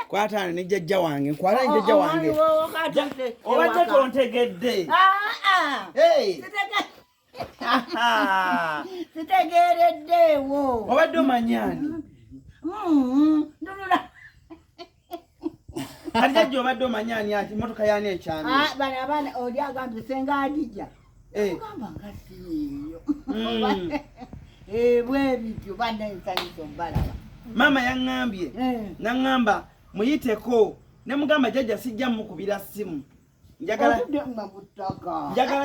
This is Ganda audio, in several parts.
kwatana ne jajja wange nkwala jajja wange obadde tontegedde sitegereddeewo obadde omanyani ati jajja obadde omanyani ati motoka yani ekyami bana abaana oli agambye senga adijja ogamba nga siyo bwebityo banensanyisa obalaba mama yaŋŋambye naŋŋamba muyiteko ne mugamba jajja sijja mukubira ssimu njagala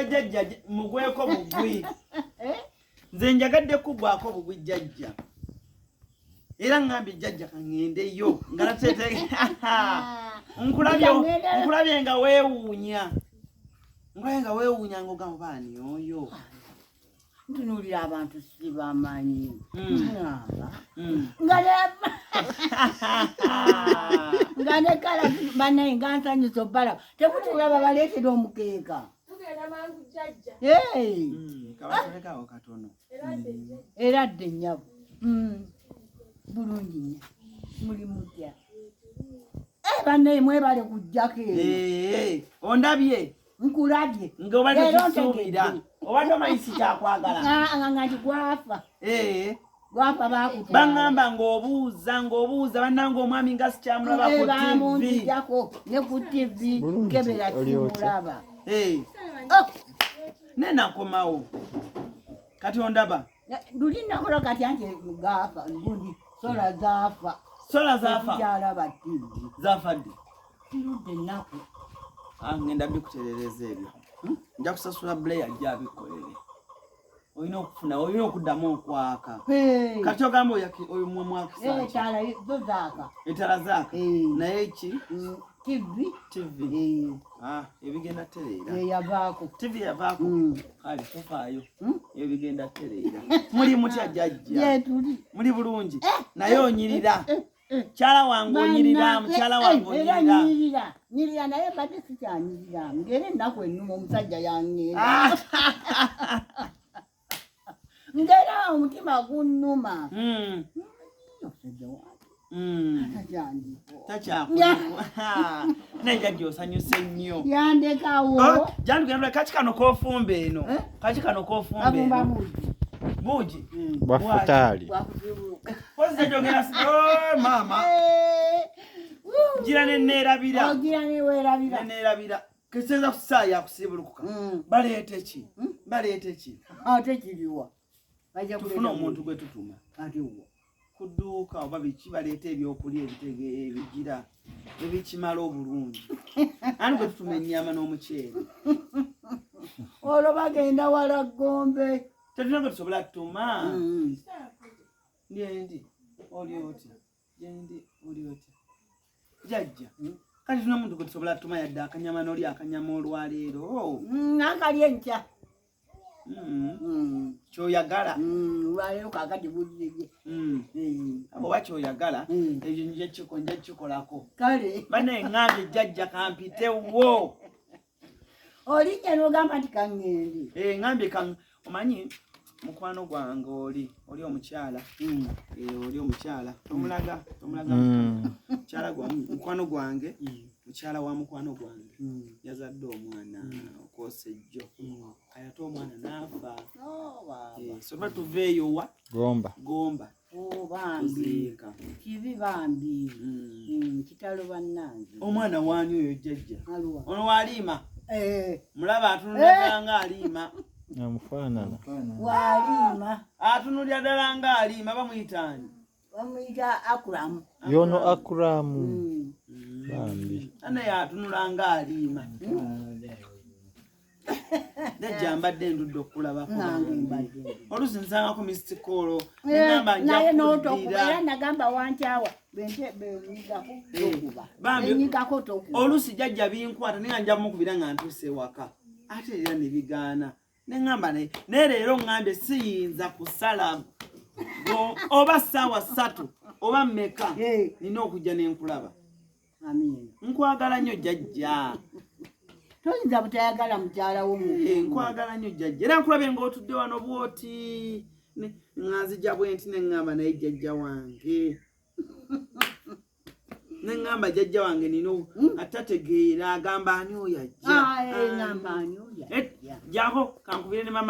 jajja mugweko bugwi nze njagadde kugwako bugwi jajja era ŋŋambye jajja kaŋŋendeyo nga nateetege nkulabye nga weewuunya ng'ogamba baani oyo ntunuulira abantu sibamanyi nga ne kala banaye nga nsanyusa obalaba tekutulaba baleetera omukeeka kabatolekawo katono era dde nnyabo bulungi nnyo muli mutya banaye mwebale kujjako ondabye nkulabye ng'obadde kisuubira obadde omayisi kyakwagala nga nti gwafa bakuta baŋŋamba ng'obuuza bannanga omwami nga sikyamulabako ne ku TV kebera kimulaba nenakomawo kati ondaba luli nakola kati anti gafa gundi sola zaafa kyalaba TV zafadde kirudde ennaku ngenda bikuterereza ebyo nja kusasula bule ajja abikolere olina okuddamu okwaka kati ogamba oyo mwakisa etala zaaka naye ki TV ebigenda tereera TV yavaako kale tofaayo ebigenda tereera muli mutya jajja muli bulungi naye onyirira Chala wangu onyirira, muchala wangu onyirira. Nyirira naye badde sikyanyirira. Ngere ndako ennumo omusajja yange. Ngera omutima gunnuma. Omusajja wange. Takyakula. Nejja osanyuse nnyo. Yandekawo. Jandu genda kati kano kofumbe eno. Kati kano kofumbe eno. Buji. Bwafutali. Pozi jogera mama. Gira nerabira. Gira newerabira. Nerabira. Keseza kusaya kusibulukuka. Baleete ki? Baleete ki? Ate kiriwa. Baje kufuna omuntu gwe tutuma. Ate wo. Kuduuka oba biki baleete ebyokulya ebitege ebigira ebikimala obulungi. Ani gwe tutuma ennyama n'omuceere. Olwo bagenda wala gombe. Tetuna tusobola kutuma. Ndi oli otya. Ndi oli otya. Jajja. Kati tuna muntu gwe tusobola kutuma yadde akanyama n'oli akanyama olwaleero. Nakali enkya. Kyoyagala. Lwaleero kakati bulije. Abo bakyoyagala. Ebyo nje kikolako. Kale. Bane ngambye jajja kampite wo. Oli keno gamba nti kangende. Ngambye kan omanyi mukwano gwange oli omukyala. Oli omukyala. Tomulaga. Mukyala gwa mukwano gwange. Mukyala wa mukwano gwange. Yazadde omwana okosejjo. Ayata omwana n'afa. So tuveeyo wa? Gomba. Bambi. Kibi Bambi. Kitalo bannange. Omwana wani oyo jajja? Ono walima. Mulaba atunulira nga alima. Namufanana. Walima. Atunulira ddala nga alima bamuyitani. Bamuyita Akuramu. Yono Akuramu. Bambi. Ana yatunula nga alima. Nejja mbadde ndudde okulabako. Oluusi nsanga ku mistikolo. Nengamba nja kuddira. Era nagamba wankyawa. Benyigako tokuba. Oluusi jajja binkwata naye nga nja mukubira nga ntuuse ewaka. Ate era ne bigaana. Nengamba naye leero ngambye siyinza kusala oba ssaawa 3 oba mmeka nina okujja n'enkulaba. Nkwagala nnyo jajja. Toyinza butayagala mukyala w'omuntu. Nkwagala nnyo jajja. Era nkulabye ng'otudde wano bw'oti. Nganzija bwenti ne ngamba naye jajja wange. Neŋŋamba jjajja wange nino atategeera agamba ani oyo ajja. Ngamba ani oyo ajja. Jako kankubire ne mama